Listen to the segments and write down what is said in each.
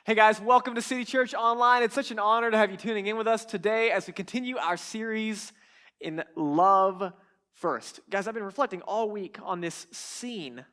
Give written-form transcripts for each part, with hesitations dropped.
Hey guys, welcome to City Church Online. It's such an honor to have you tuning in with us today as we continue our series in Love First. Guys, I've been reflecting all week on this scene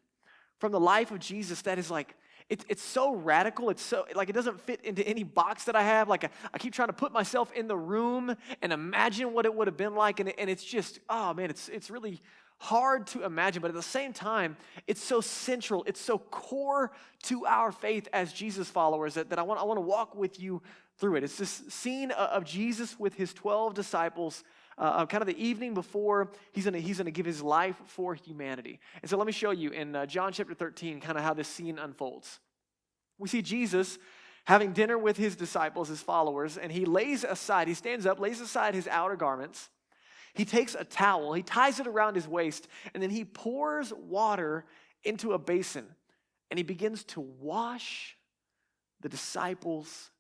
from the life of Jesus that is like, it's so radical. It's so, like, it doesn't fit into any box that I have. Like, I keep trying to put myself in the room and imagine what it would have been like. And it's just, oh man, it's really hard to imagine, but at the same time, it's so central, it's so core to our faith as Jesus followers that I want to walk with you through it. It's this scene of Jesus with his 12 disciples, kind of the evening before he's gonna give his life for humanity. And so let me show you in John chapter 13, kind of how this scene unfolds. We see Jesus having dinner with his disciples, his followers, and he stands up, lays aside his outer garments. He takes a towel, he ties it around his waist, and then he pours water into a basin, and he begins to wash the disciples'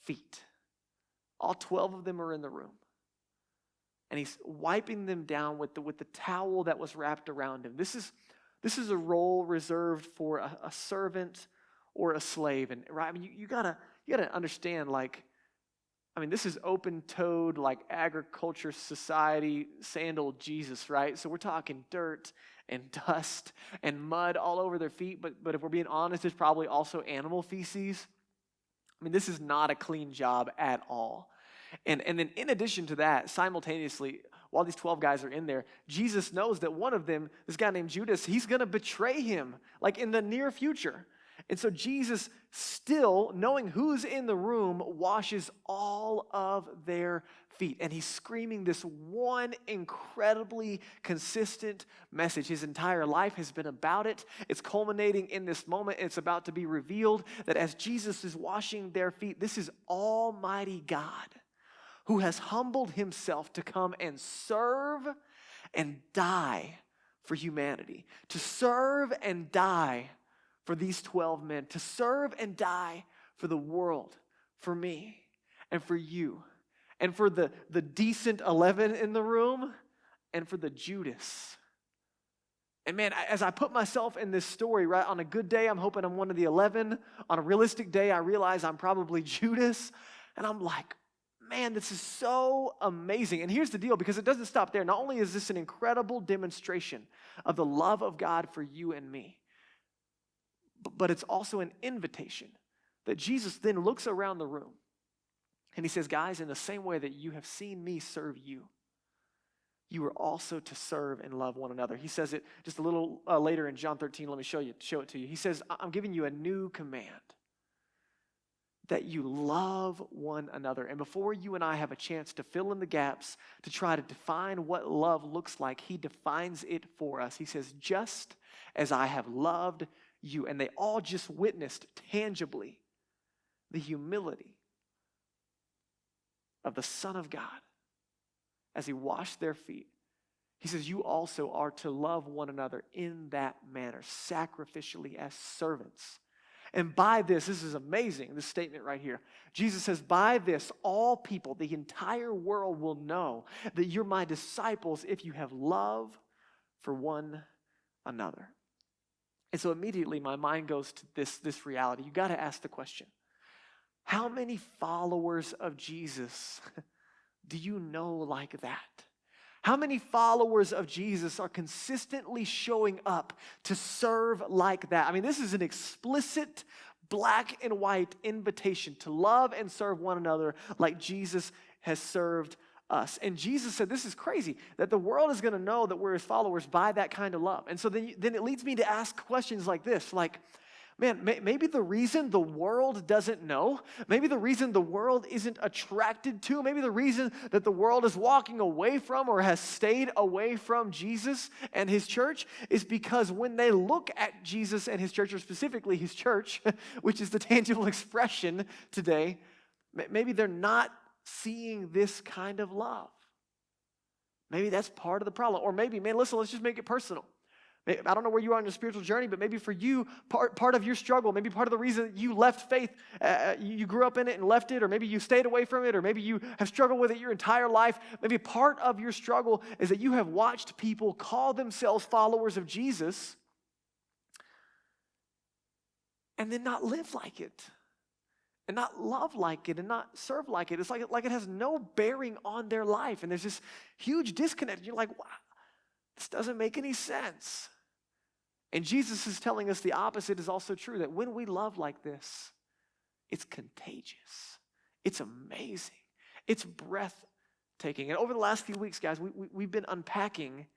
feet. All 12 of them are in the room, and he's wiping them down with the towel that was wrapped around him. This is a role reserved for a servant or a slave, and right? I mean, you gotta understand, like, I mean, this is open-toed, like agriculture society sandal Jesus, right? So we're talking dirt and dust and mud all over their feet. But if we're being honest, it's probably also animal feces. I mean, this is not a clean job at all. And then in addition to that, simultaneously, while these 12 guys are in there, Jesus knows that one of them, this guy named Judas, he's going to betray him, like in the near future. And so Jesus, still knowing who's in the room, washes all of their feet. And he's screaming this one incredibly consistent message. His entire life has been about it. It's culminating in this moment. It's about to be revealed that as Jesus is washing their feet, this is Almighty God who has humbled himself to come and serve and die for humanity. To serve and die for these 12 men, to serve and die for the world, for me, and for you, and for the decent 11 in the room, and for the Judas. And man, as I put myself in this story, right, on a good day, I'm hoping I'm one of the 11. On a realistic day, I realize I'm probably Judas. And I'm like, man, this is so amazing. And here's the deal, because it doesn't stop there. Not only is this an incredible demonstration of the love of God for you and me, but it's also an invitation that Jesus then looks around the room and he says, guys, in the same way that you have seen me serve you, you are also to serve and love one another. He says it just a little later in John 13. Let me show it to you. He says, I'm giving you a new command, that you love one another. And before you and I have a chance to fill in the gaps, to try to define what love looks like, he defines it for us. He says, just as I have loved you. And they all just witnessed tangibly the humility of the Son of God as he washed their feet. He says, you also are to love one another in that manner, sacrificially as servants. And by this is amazing, this statement right here. Jesus says, by this, all people, the entire world will know that you're my disciples if you have love for one another. And so immediately my mind goes to this reality. You got to ask the question, how many followers of Jesus do you know like that? How many followers of Jesus are consistently showing up to serve like that? I mean, this is an explicit black and white invitation to love and serve one another like Jesus has served us. And Jesus said, this is crazy, that the world is going to know that we're his followers by that kind of love. And so then it leads me to ask questions like this, like, man, maybe the reason the world doesn't know, maybe the reason the world isn't attracted to, maybe the reason that the world is walking away from or has stayed away from Jesus and his church is because when they look at Jesus and his church, or specifically his church, which is the tangible expression today, maybe they're not seeing this kind of love. Maybe that's part of the problem. Or maybe, man, listen, let's just make it personal. I don't know where you are on your spiritual journey, but maybe for you, part of your struggle, maybe part of the reason you left faith, you grew up in it and left it, or maybe you stayed away from it, or maybe you have struggled with it your entire life. Maybe part of your struggle is that you have watched people call themselves followers of Jesus and then not live like it. and not love like it and not serve like it. It's like it has no bearing on their life. And there's this huge disconnect. You're like, wow, this doesn't make any sense. And Jesus is telling us the opposite is also true, that when we love like this, it's contagious. It's amazing. It's breathtaking. And over the last few weeks, guys, we've been unpacking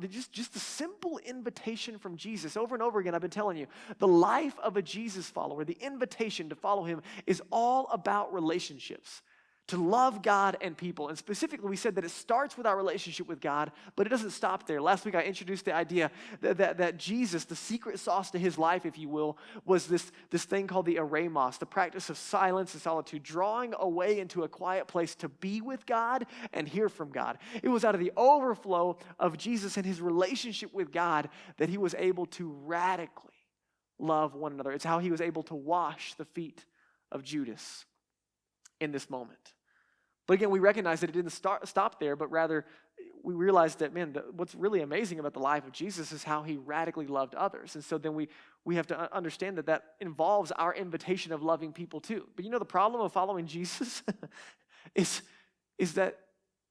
just the simple invitation from Jesus. Over and over again, I've been telling you, the life of a Jesus follower, the invitation to follow him is all about relationships, to love God and people. And specifically, we said that it starts with our relationship with God, but it doesn't stop there. Last week, I introduced the idea that Jesus, the secret sauce to his life, if you will, was this thing called the eremos, the practice of silence and solitude, drawing away into a quiet place to be with God and hear from God. It was out of the overflow of Jesus and his relationship with God that he was able to radically love one another. It's how he was able to wash the feet of Judas in this moment. But again, we recognize that it didn't stop there, but rather we realized that, man, what's really amazing about the life of Jesus is how he radically loved others. And so then we have to understand that involves our invitation of loving people too. But you know, the problem of following Jesus is that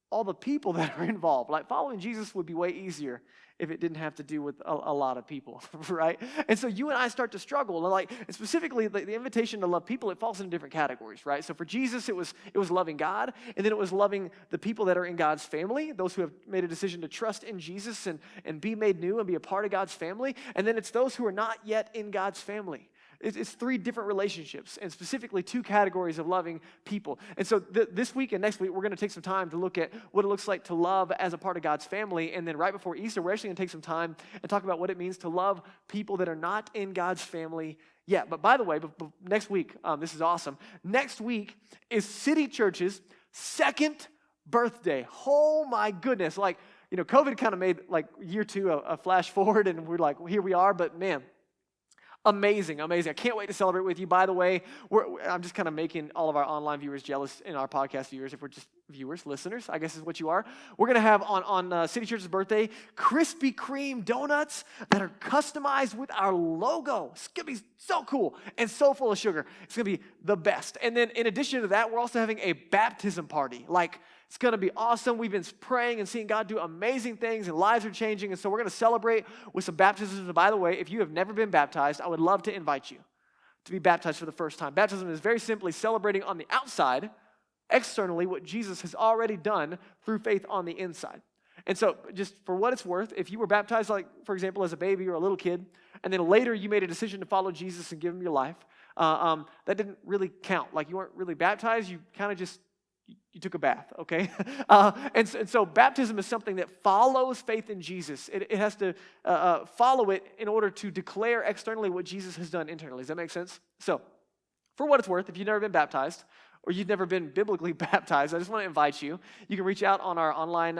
all the people that are involved, like following Jesus would be way easier if it didn't have to do with a lot of people, right? And so you and I start to struggle. And specifically, the invitation to love people, it falls into different categories, right? So for Jesus, it was loving God, and then it was loving the people that are in God's family, those who have made a decision to trust in Jesus and be made new and be a part of God's family. And then it's those who are not yet in God's family. It's three different relationships, and specifically two categories of loving people. And so this week and next week, we're going to take some time to look at what it looks like to love as a part of God's family. And then right before Easter, we're actually going to take some time and talk about what it means to love people that are not in God's family yet. But by the way, next week, this is awesome. Next week is City Church's second birthday. Oh my goodness. COVID kind of made year two a flash forward, and we're like, well, here we are, but man, amazing. I can't wait to celebrate with you. By the way, I'm just kind of making all of our online viewers jealous and our podcast viewers, if we're just viewers, listeners, I guess is what you are. We're going to have on City Church's birthday, Krispy Kreme donuts that are customized with our logo. It's going to be so cool and so full of sugar. It's going to be the best. And then in addition to that, we're also having a baptism party. It's going to be awesome. We've been praying and seeing God do amazing things, and lives are changing. And so we're going to celebrate with some baptisms. And by the way, if you have never been baptized, I would love to invite you to be baptized for the first time. Baptism is very simply celebrating on the outside, externally, what Jesus has already done through faith on the inside. And so just for what it's worth, if you were baptized, for example, as a baby or a little kid, and then later you made a decision to follow Jesus and give him your life, that didn't really count. You weren't really baptized. You kind of just you took a bath, okay? And so baptism is something that follows faith in Jesus. It has to follow it in order to declare externally what Jesus has done internally. Does that make sense? So, for what it's worth, if you've never been baptized, or you've never been biblically baptized, I just want to invite you. You can reach out on our online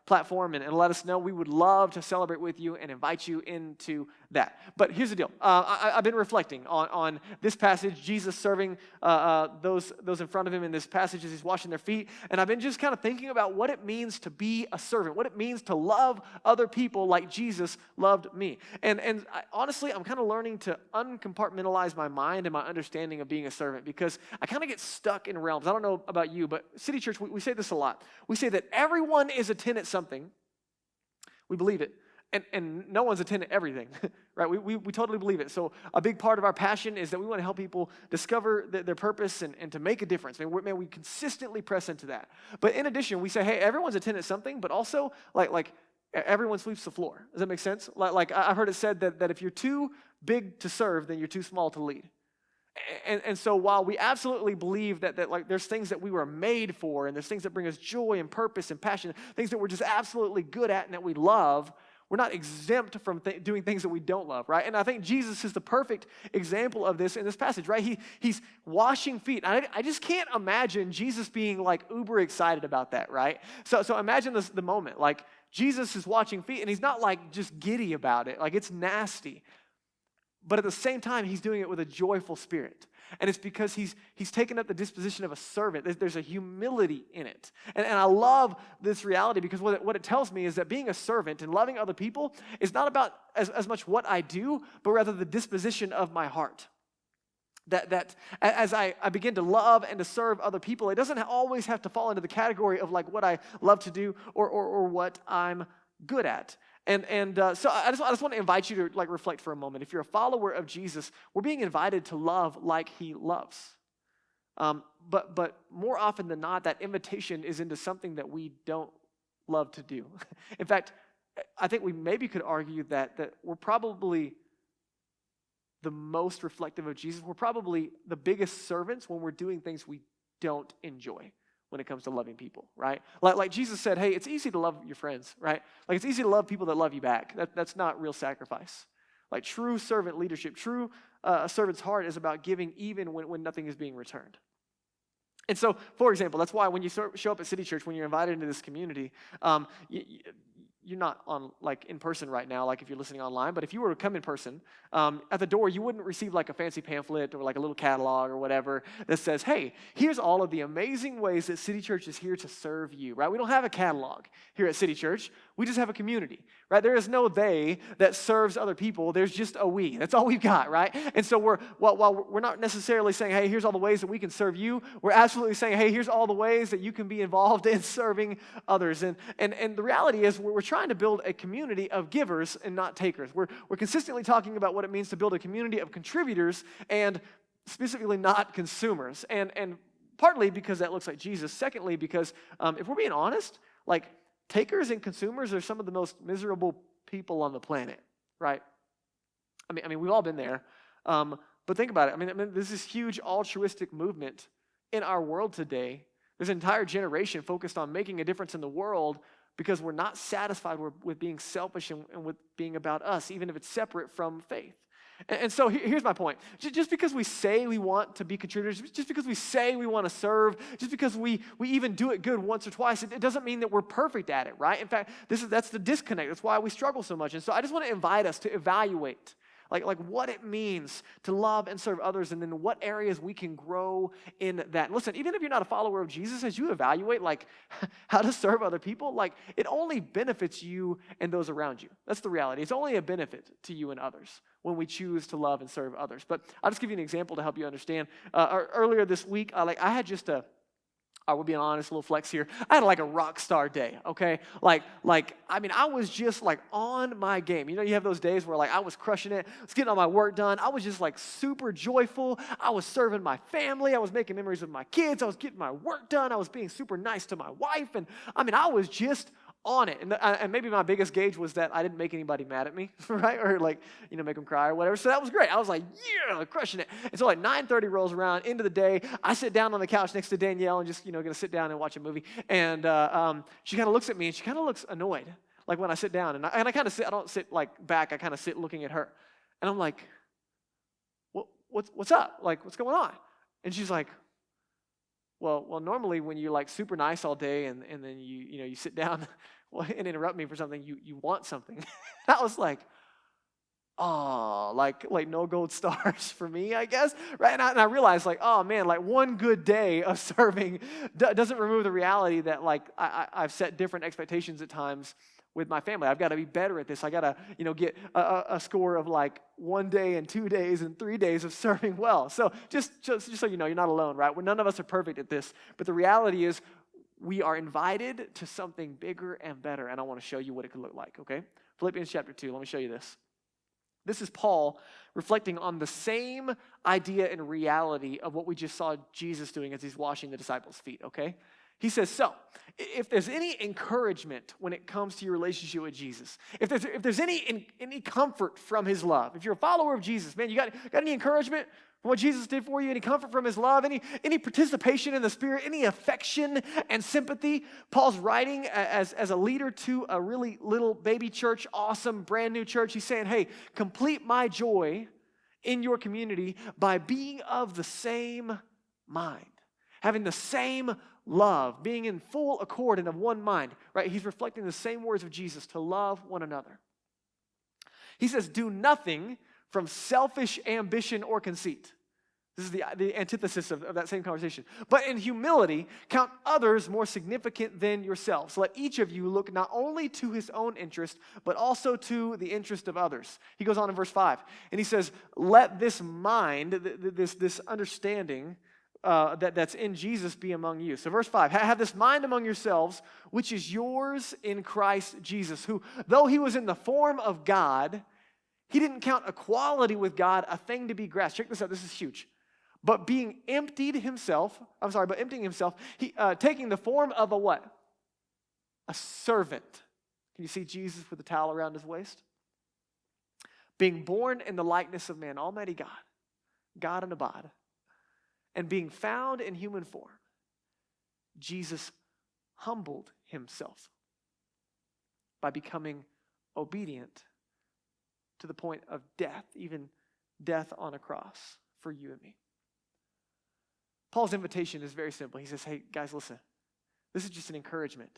platform and let us know. We would love to celebrate with you and invite you into that. But here's the deal. I've been reflecting on this passage, Jesus serving those in front of him in this passage as he's washing their feet. And I've been just kind of thinking about what it means to be a servant, what it means to love other people like Jesus loved me. And honestly, I'm kind of learning to uncompartmentalize my mind and my understanding of being a servant, because I kind of get stuck in realms. I don't know about you, but City Church, we say this a lot. We say that everyone is a tenant something. We believe it. And no one's a tenant everything, right? We totally believe it. So a big part of our passion is that we want to help people discover their purpose and to make a difference. We consistently press into that. But in addition, we say, hey, everyone's a tenant something, but also like everyone sweeps the floor. Does that make sense? I've heard it said that if you're too big to serve, then you're too small to lead. And so while we absolutely believe that there's things that we were made for, and there's things that bring us joy and purpose and passion, things that we're just absolutely good at and that we love, we're not exempt from doing things that we don't love, right? And I think Jesus is the perfect example of this in this passage, right? He's washing feet. I just can't imagine Jesus being uber excited about that, right? So imagine the moment. Jesus is washing feet, and he's not just giddy about it. It's nasty. But at the same time, he's doing it with a joyful spirit. And it's because he's taken up the disposition of a servant. There's a humility in it. And I love this reality, because what it tells me is that being a servant and loving other people is not about as much what I do, but rather the disposition of my heart. That as I begin to love and to serve other people, it doesn't always have to fall into the category of like what I love to do or what I'm good at. So I just want to invite you to like reflect for a moment. If you're a follower of Jesus, we're being invited to love like he loves. But more often than not, that invitation is into something that we don't love to do. In fact, I think we maybe could argue that we're probably the most reflective of Jesus. We're probably the biggest servants when we're doing things we don't enjoy when it comes to loving people, right? Like Jesus said, hey, it's easy to love your friends, right? Like it's easy to love people that love you back. That's not real sacrifice. Like true servant leadership, true servant's heart is about giving even when nothing is being returned. And so, for example, that's why when you show up at City Church, when you're invited into this community, you're not on like in person right now, like if you're listening online, but if you were to come in person, at the door, you wouldn't receive like a fancy pamphlet or like a little catalog or whatever that says, hey, here's all of the amazing ways that City Church is here to serve you, right? We don't have a catalog here at City Church. We just have a community, right? There is no they that serves other people. There's just a we. That's all we've got, right? And so while we're not necessarily saying, hey, here's all the ways that we can serve you, we're absolutely saying, hey, here's all the ways that you can be involved in serving others. And the reality is we're trying to build a community of givers and not takers. We're consistently talking about what it means to build a community of contributors and specifically not consumers. And partly because that looks like Jesus. Secondly, because if we're being honest, like takers and consumers are some of the most miserable people on the planet, right? I mean, we've all been there. But think about it. I mean, there's this huge altruistic movement in our world today. There's an entire generation focused on making a difference in the world because we're not satisfied with being selfish and with being about us, even if it's separate from faith. And so here's my point. Just because we say we want to be contributors, just because we say we want to serve, just because we even do it good once or twice, it doesn't mean that we're perfect at it, right? In fact, that's the disconnect. That's why we struggle so much. And so I just want to invite us to evaluate like what it means to love and serve others, and then what areas we can grow in that. And listen, even if you're not a follower of Jesus, as you evaluate like how to serve other people, like it only benefits you and those around you. That's the reality. It's only a benefit to you and others when we choose to love and serve others. But I'll just give you an example to help you understand. Earlier this week, I had just I will be honest, a little flex here. I had like a rock star day, okay? I was just like on my game. You know, you have those days where like I was crushing it, I was getting all my work done. I was just like super joyful. I was serving my family. I was making memories with my kids. I was getting my work done. I was being super nice to my wife. And I was just on it. And maybe my biggest gauge was that I didn't make anybody mad at me, right? Or like, make them cry or whatever. So that was great. I was like, yeah, crushing it. And so like 9:30 rolls around, into the day, I sit down on the couch next to Danielle and just, gonna sit down and watch a movie. And she kind of looks at me and she kind of looks annoyed. Like when I sit down and I kind of sit, I don't sit like back, I kind of sit looking at her. And I'm like, what's up? Like, what's going on? And she's like, well, normally when you're like super nice all day and then you sit down and interrupt me for something, you want something. I was like, oh, like no gold stars for me, I guess, right? And I realized like, oh man, like one good day of serving doesn't remove the reality that like I've set different expectations at times with my family. I've got to be better at this. I got to, get a score of like 1 day and 2 days and 3 days of serving well. So just so you know, you're not alone, right? None of us are perfect at this. But the reality is we are invited to something bigger and better. And I want to show you what it could look like, okay? Philippians chapter 2, let me show you this. This is Paul reflecting on the same idea and reality of what we just saw Jesus doing as he's washing the disciples' feet, okay? He says, so, if there's any encouragement when it comes to your relationship with Jesus, if there's any comfort from his love, if you're a follower of Jesus, man, you got any encouragement from what Jesus did for you, any comfort from his love, any participation in the Spirit, any affection and sympathy? Paul's writing as a leader to a really little baby church, awesome, brand new church. He's saying, hey, complete my joy in your community by being of the same mind, having the same love, being in full accord and of one mind, right? He's reflecting the same words of Jesus, to love one another. He says, do nothing from selfish ambition or conceit. This is the antithesis of that same conversation. But in humility, count others more significant than yourselves. Let each of you look not only to his own interest, but also to the interest of others. He goes on in verse 5, and he says, let this mind, this understanding that's in Jesus be among you. So verse 5, have this mind among yourselves, which is yours in Christ Jesus, who, though he was in the form of God, he didn't count equality with God a thing to be grasped. Check this out, this is huge. But emptying himself, he taking the form of a what? A servant. Can you see Jesus with the towel around his waist? Being born in the likeness of man, Almighty God, God in a bod, and being found in human form, Jesus humbled himself by becoming obedient to the point of death, even death on a cross for you and me. Paul's invitation is very simple. He says, hey, guys, listen. This is just an encouragement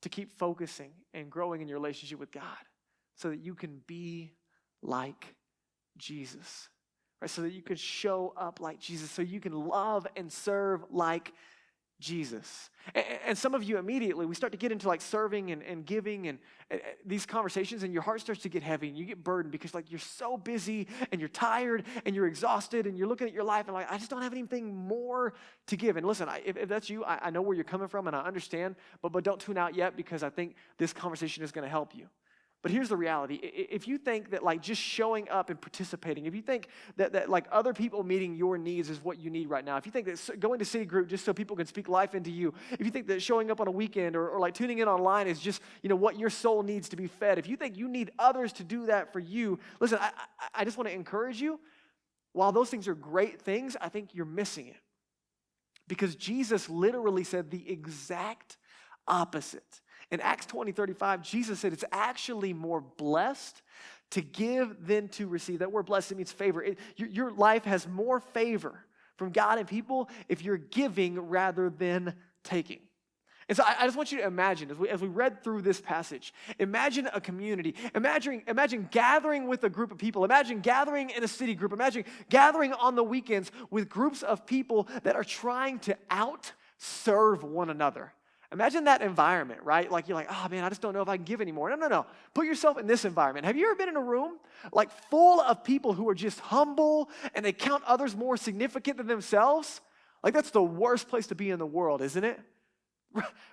to keep focusing and growing in your relationship with God so that you can be like Jesus, right? So that you can show up like Jesus, so you can love and serve like Jesus. And some of you immediately, we start to get into like serving and giving and these conversations, and your heart starts to get heavy and you get burdened because like you're so busy and you're tired and you're exhausted and you're looking at your life and like, I just don't have anything more to give. And listen, if that's you, I know where you're coming from and I understand, but don't tune out yet because I think this conversation is going to help you. But here's the reality. If you think that like just showing up and participating, if you think that like other people meeting your needs is what you need right now, if you think that going to city group just so people can speak life into you, if you think that showing up on a weekend or like tuning in online is just, what your soul needs to be fed, if you think you need others to do that for you, listen, I just want to encourage you. While those things are great things, I think you're missing it. Because Jesus literally said the exact opposite. In Acts 20:35, Jesus said it's actually more blessed to give than to receive. That word blessed, it means favor. Your life has more favor from God and people if you're giving rather than taking. And so I just want you to imagine, as we read through this passage, imagine a community. Imagine gathering with a group of people. Imagine gathering in a city group. Imagine gathering on the weekends with groups of people that are trying to out-serve one another. Imagine that environment, right? Like you're like, oh man, I just don't know if I can give anymore. No. Put yourself in this environment. Have you ever been in a room like full of people who are just humble and they count others more significant than themselves? Like that's the worst place to be in the world, isn't it?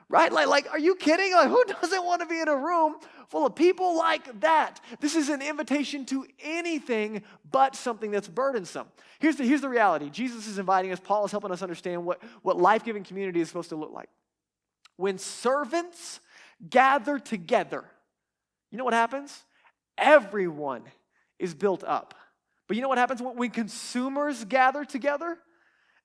Right? Like, are you kidding? Like, who doesn't want to be in a room full of people like that? This is an invitation to anything but something that's burdensome. Here's the reality. Jesus is inviting us. Paul is helping us understand what life-giving community is supposed to look like. When servants gather together, you know what happens? Everyone is built up. But you know what happens when consumers gather together?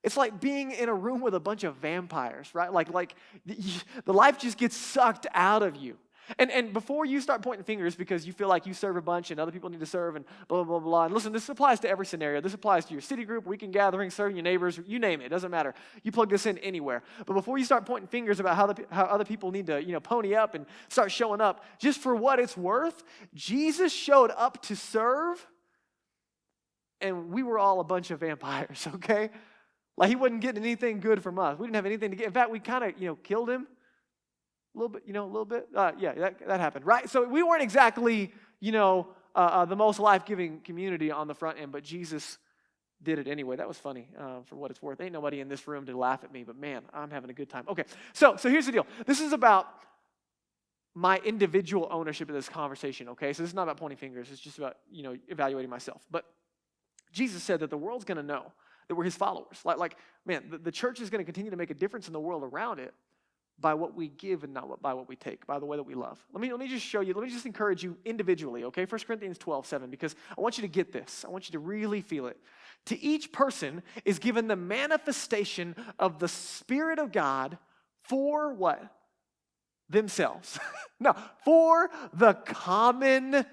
It's like being in a room with a bunch of vampires, right? Like the life just gets sucked out of you. And before you start pointing fingers because you feel like you serve a bunch and other people need to serve and blah, blah, blah. And listen, this applies to every scenario. This applies to your city group, weekend gathering, serving your neighbors, you name it. It doesn't matter. You plug this in anywhere. But before you start pointing fingers about how other people need to pony up and start showing up, just for what it's worth, Jesus showed up to serve and we were all a bunch of vampires, okay? Like he wasn't getting anything good from us. We didn't have anything to get. In fact, we kind of, killed him. A little bit. Yeah, that happened, right? So we weren't exactly, the most life-giving community on the front end, but Jesus did it anyway. That was funny for what it's worth. Ain't nobody in this room to laugh at me, but man, I'm having a good time. Okay, so here's the deal. This is about my individual ownership of this conversation, okay? So this is not about pointing fingers. It's just about, evaluating myself. But Jesus said that the world's going to know that we're his followers. Like man, the church is going to continue to make a difference in the world around it by what we give and not by what we take, by the way that we love. Let me just show you, let me just encourage you individually, okay? 1 Corinthians 12:7, because I want you to get this. I want you to really feel it. To each person is given the manifestation of the Spirit of God for what? Themselves. No, for the common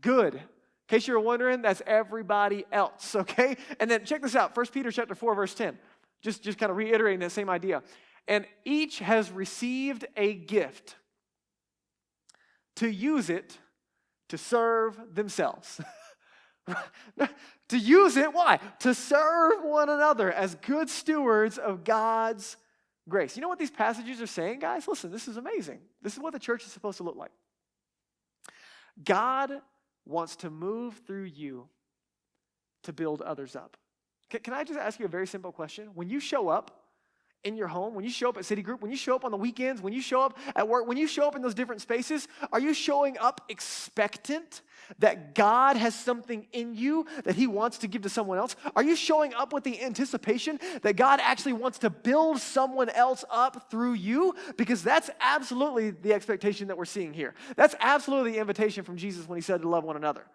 good. In case you're wondering, that's everybody else, okay? And then check this out, 1 Peter chapter 4, verse 10. Just kind of reiterating that same idea. And each has received a gift to use it to serve themselves To use it, why? To serve one another as good stewards of God's grace. You know what these passages are saying, guys? Listen, this is amazing. This is what the church is supposed to look like. God wants to move through you to build others up. Can I just ask you a very simple question? When you show up in your home, when you show up at City Group, when you show up on the weekends, when you show up at work, when you show up in those different spaces, are you showing up expectant that God has something in you that he wants to give to someone else? Are you showing up with the anticipation that God actually wants to build someone else up through you? Because that's absolutely the expectation that we're seeing here. That's absolutely the invitation from Jesus when he said to love one another.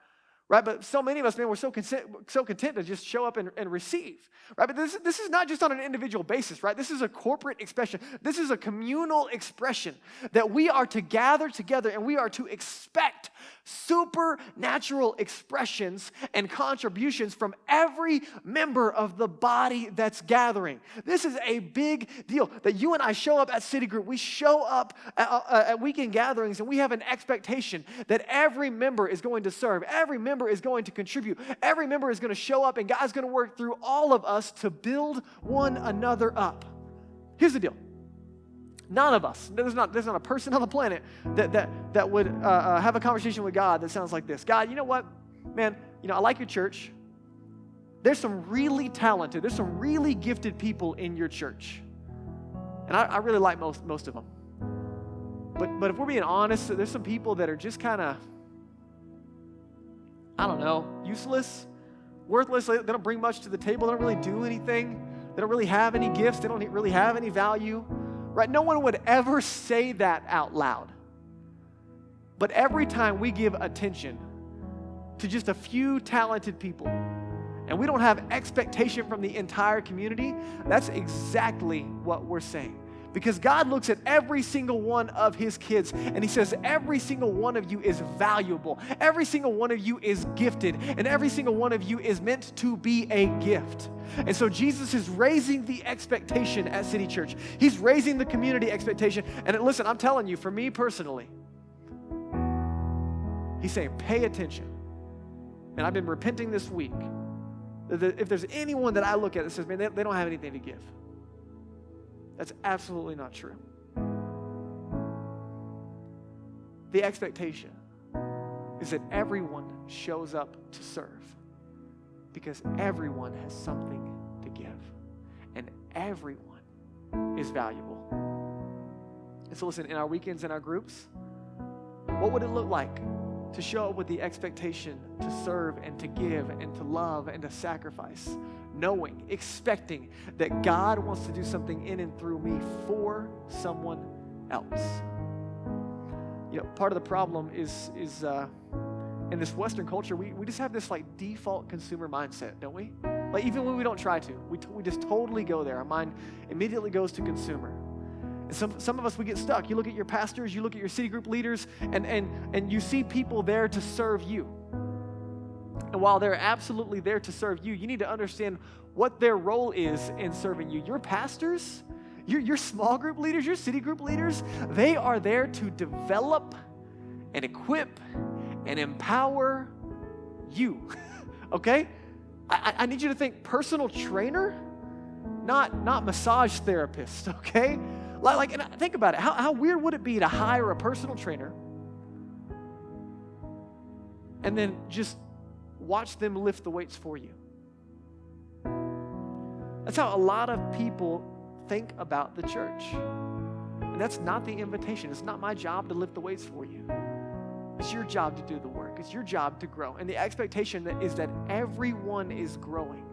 Right, but so many of us, man, we're so content to just show up and receive. Right, but this is not just on an individual basis, right? This is a corporate expression. This is a communal expression that we are to gather together and we are to expect supernatural expressions and contributions from every member of the body that's gathering. This is a big deal that you and I show up at City Group. We show up at weekend gatherings and we have an expectation that every member is going to serve. Every member is going to contribute. Every member is going to show up and God's going to work through all of us to build one another up. Here's the deal. None of us, there's not a person on the planet that would have a conversation with God that sounds like this. God, you know what? Man, I like your church. There's some really talented, there's some really gifted people in your church. And I really like most of them. But if we're being honest, there's some people that are just kind of, I don't know, useless, worthless. They don't bring much to the table. They don't really do anything. They don't really have any gifts. They don't really have any value. Right? No one would ever say that out loud. But every time we give attention to just a few talented people, and we don't have expectation from the entire community, that's exactly what we're saying. Because God looks at every single one of his kids and he says, every single one of you is valuable. Every single one of you is gifted. And every single one of you is meant to be a gift. And so Jesus is raising the expectation at City Church. He's raising the community expectation. And listen, I'm telling you, for me personally, he's saying, pay attention. And I've been repenting this week. If there's anyone that I look at that says, man, they don't have anything to give. That's absolutely not true. The expectation is that everyone shows up to serve because everyone has something to give and everyone is valuable. And so listen, in our weekends and our groups, what would it look like to show up with the expectation to serve and to give and to love and to sacrifice, knowing, expecting that God wants to do something in and through me for someone else? Part of the problem is in this Western culture, we just have this default consumer mindset, don't we? Even when we don't try to, we just totally go there. Our mind immediately goes to consumer. And some of us, we get stuck. You look at your pastors, you look at your City Group leaders, and you see people there to serve you. And while they're absolutely there to serve you, you need to understand what their role is in serving you. Your pastors, your small group leaders, your City Group leaders, they are there to develop and equip and empower you, okay? I need you to think personal trainer, not massage therapist, okay? And think about it. How weird would it be to hire a personal trainer and then just watch them lift the weights for you? That's how a lot of people think about the church. And that's not the invitation. It's not my job to lift the weights for you. It's your job to do the work. It's your job to grow. And the expectation is that everyone is growing.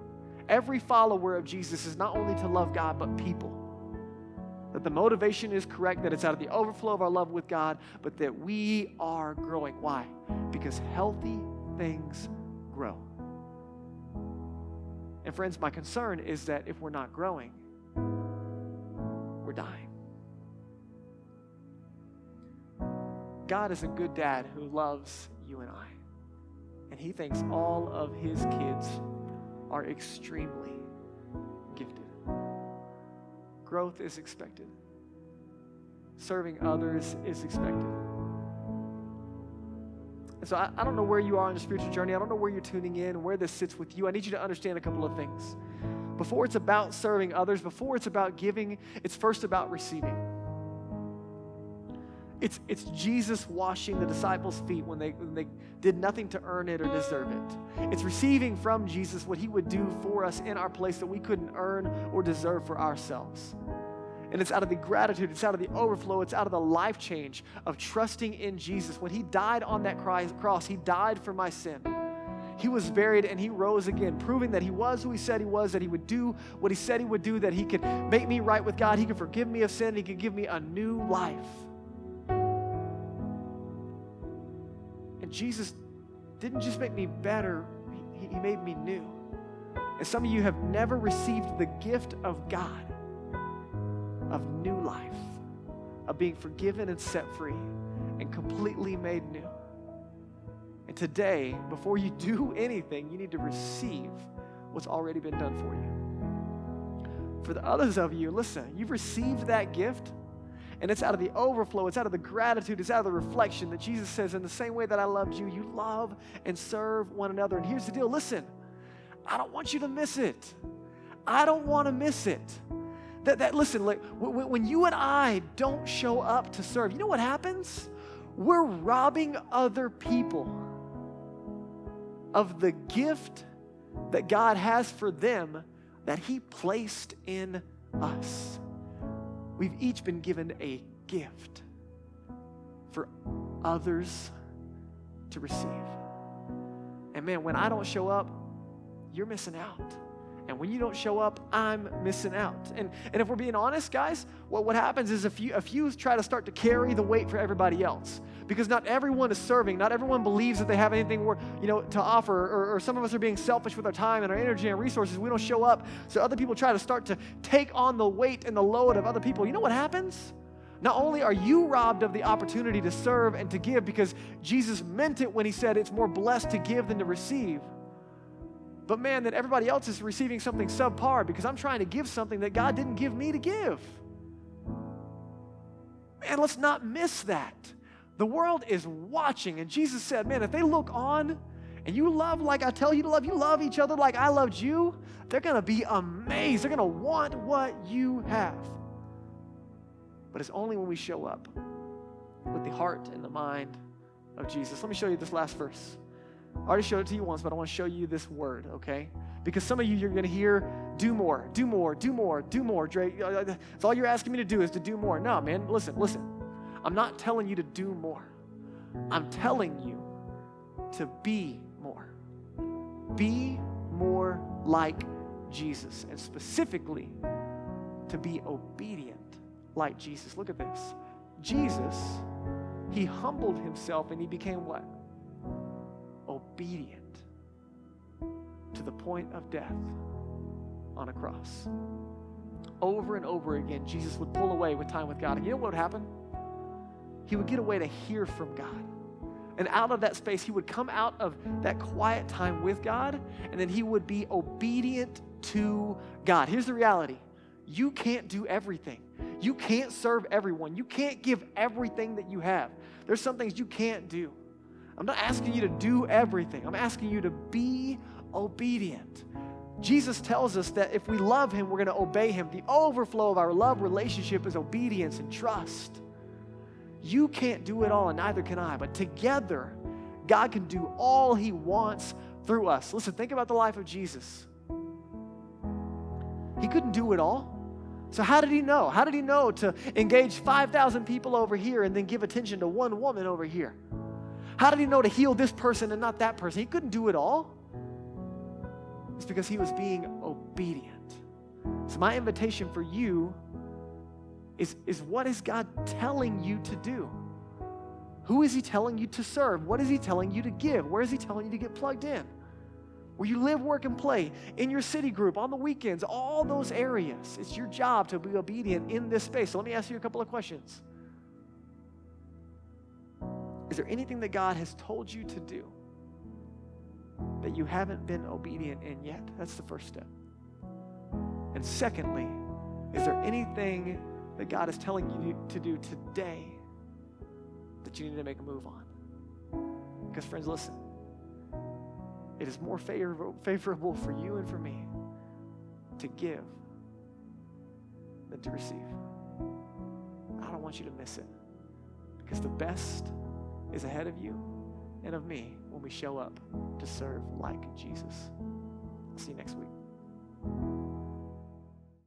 Every follower of Jesus is not only to love God, but people. That the motivation is correct, that it's out of the overflow of our love with God, but that we are growing. Why? Because healthy things grow. And friends, my concern is that if we're not growing, we're dying. God is a good dad who loves you and I. And he thinks all of his kids are extremely gifted. Growth is expected. Serving others is expected. And And so I don't know where you are on your spiritual journey. I don't know where you're tuning in, where this sits with you. I need you to understand a couple of things. Before it's about serving others, before it's about giving, it's first about receiving. It's Jesus washing the disciples' feet when they did nothing to earn it or deserve it. It's receiving from Jesus what he would do for us in our place that we couldn't earn or deserve for ourselves. And it's out of the gratitude, it's out of the overflow, it's out of the life change of trusting in Jesus. When he died on that cross, he died for my sin. He was buried and he rose again, proving that he was who he said he was, that he would do what he said he would do, that he could make me right with God, he could forgive me of sin, he could give me a new life. And Jesus didn't just make me better, he made me new. And some of you have never received the gift of God, of new life, of being forgiven and set free and completely made new. And today, before you do anything, you need to receive what's already been done for you. For the others of you, listen, you've received that gift, and it's out of the overflow, it's out of the gratitude, it's out of the reflection that Jesus says, in the same way that I loved you, you love and serve one another. And here's the deal, listen, I don't want you to miss it. I don't want to miss it. Listen, like, when you and I don't show up to serve, you know what happens? We're robbing other people of the gift that God has for them that he placed in us. We've each been given a gift for others to receive. And man, when I don't show up, you're missing out. And when you don't show up, I'm missing out. And if we're being honest, guys, what happens is a few try to start to carry the weight for everybody else. Because not everyone is serving. Not everyone believes that they have anything to offer. Or some of us are being selfish with our time and our energy and resources. We don't show up. So other people try to start to take on the weight and the load of other people. You know what happens? Not only are you robbed of the opportunity to serve and to give, because Jesus meant it when he said it's more blessed to give than to receive. But man, then everybody else is receiving something subpar because I'm trying to give something that God didn't give me to give. Man, let's not miss that. The world is watching, and Jesus said, man, if they look on and you love like I tell you to love, you love each other like I loved you, they're going to be amazed. They're going to want what you have. But it's only when we show up with the heart and the mind of Jesus. Let me show you this last verse. I already showed it to you once, but I want to show you this word, okay? Because some of you're going to hear, do more, do more, do more, do more, Drake. That's all you're asking me to do is to do more. No, man, listen. I'm not telling you to do more. I'm telling you to be more. Be more like Jesus, and specifically to be obedient like Jesus. Look at this. Jesus, he humbled himself and he became what? Obedient to the point of death on a cross. Over and over again, Jesus would pull away with time with God. And you know what would happen? He would get away to hear from God. And out of that space, he would come out of that quiet time with God, and then he would be obedient to God. Here's the reality. You can't do everything. You can't serve everyone. You can't give everything that you have. There's some things you can't do. I'm not asking you to do everything. I'm asking you to be obedient. Jesus tells us that if we love him, we're going to obey him. The overflow of our love relationship is obedience and trust. You can't do it all, and neither can I. But together, God can do all he wants through us. Listen, think about the life of Jesus. He couldn't do it all. So how did he know? How did he know to engage 5,000 people over here and then give attention to one woman over here? How did he know to heal this person and not that person? He couldn't do it all. It's because he was being obedient. So my invitation for you is what is God telling you to do? Who is he telling you to serve? What is he telling you to give? Where is he telling you to get plugged in? Where you live, work, and play, in your city group, on the weekends, all those areas. It's your job to be obedient in this space. So let me ask you a couple of questions. Is there anything that God has told you to do that you haven't been obedient in yet? That's the first step. And secondly, is there anything that God is telling you to do today that you need to make a move on? Because friends, listen, it is more favorable for you and for me to give than to receive. I don't want you to miss it, because the best is ahead of you and of me when we show up to serve like Jesus. I'll see you next week.